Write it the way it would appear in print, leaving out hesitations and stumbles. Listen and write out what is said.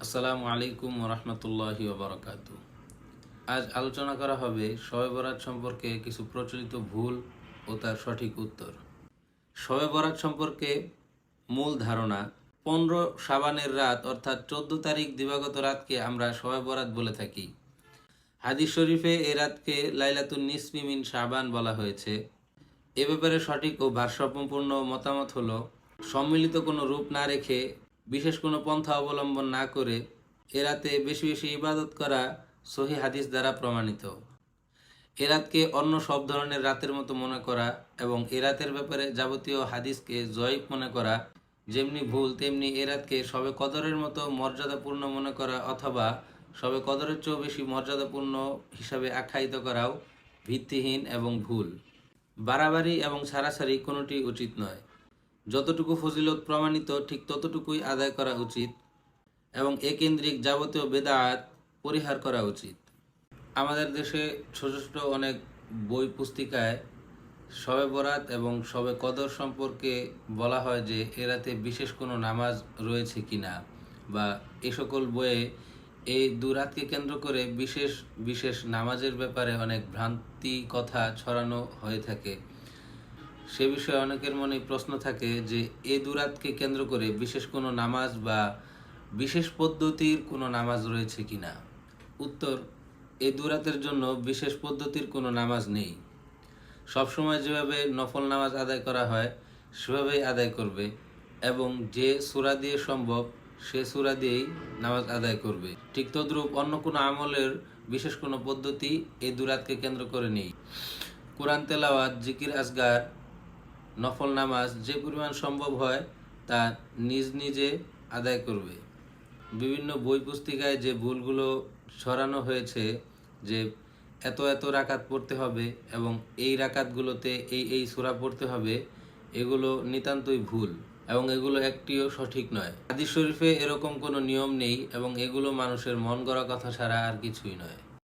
আসসালামু আলাইকুম ওরহমতুল্লাহি ওবরাকাতু। আজ আলোচনা করা হবে শবে বরাত সম্পর্কে কিছু প্রচলিত ভুল ও তার সঠিক উত্তর। শবে বরাত সম্পর্কে মূল ধারণা: 15 শাবানের রাত অর্থাৎ 14 তারিখ দিবাগত রাতকে আমরা শবে বরাত বলে থাকি। হাদিস শরীফে এ রাতকে লাইলাতুন নিসফি মিন শাবান বলা হয়েছে। এ ব্যাপারে সঠিক ও ভারসাম্যপূর্ণ মতামত হলো, সম্মিলিত কোনো রূপ না রেখে, বিশেষ কোনো পন্থা অবলম্বন না করে এ রাতে বেশি বেশি ইবাদত করা সহিহ হাদিস দ্বারা প্রমাণিত। এ রাতকে অন্য সব ধরনের রাতের মতো মনে করা এবং এ রাতের ব্যাপারে যাবতীয় হাদিসকে জয়ীফ মনে করা যেমনি ভুল, তেমনি এ রাতকে শবে কদরের মতো মর্যাদাপূর্ণ মনে করা অথবা শবে কদরের চেয়েও বেশি মর্যাদাপূর্ণ হিসাবে আখ্যায়িত করাও ভিত্তিহীন এবং ভুল। বাড়াবাড়ি এবং ছাড়াছাড়ি কোনোটি উচিত নয়। যতটুকু ফজিলত প্রমাণিত ঠিক ততটুকুই আদায় করা উচিত এবং এ কেন্দ্রিক যাবতীয় বেদাত পরিহার করা উচিত। আমাদের দেশে ছোট ছোট অনেক বই পুস্তিকায় শবে বরাত এবং শবে কদর সম্পর্কে বলা হয় যে এ রাতে বিশেষ কোনো নামাজ রয়েছে কিনা, বা এ সকল বইয়ে এই দুরাতকে কেন্দ্র করে বিশেষ বিশেষ নামাজের ব্যাপারে অনেক ভ্রান্তি কথা ছড়ানো হয়ে থাকে। সে বিষয়ে অনেকের মনে প্রশ্ন থাকে যে এই দুরাতকে কেন্দ্র করে বিশেষ কোনো নামাজ বা বিশেষ পদ্ধতির কোনো নামাজ রয়েছে কিনা। উত্তর: এই দুরাতের জন্য বিশেষ পদ্ধতির কোনো নামাজ নেই। সবসময় যেভাবে নফল নামাজ আদায় করা হয় সেভাবেই আদায় করবে এবং যে সূরা দিয়ে সম্ভব সে সূরা দিয়েই নামাজ আদায় করবে। ঠিক তদ্রূপ অন্য কোনো আমলের বিশেষ কোনো পদ্ধতি এই দুরাতকে কেন্দ্র করে নেই। কোরআন তেলাওয়াত, জিকির আজগার, নফল নামাজ যে পরিমাণ সম্ভব হয় তা নিজ নিজে আদায় করবে। বিভিন্ন বই পুস্তিকায় যে ভুলগুলো ছড়ানো হয়েছে যে এত এত রাকাত পড়তে হবে এবং এই রাকাতগুলোতে এই সূরা পড়তে হবে, এগুলো নিতান্তই ভুল এবং এগুলো একটিও সঠিক নয়। হাদিস শরীফে এরকম কোনো নিয়ম নেই এবং এগুলো মানুষের মন গড়া কথা ছাড়া আর কিছুই নয়।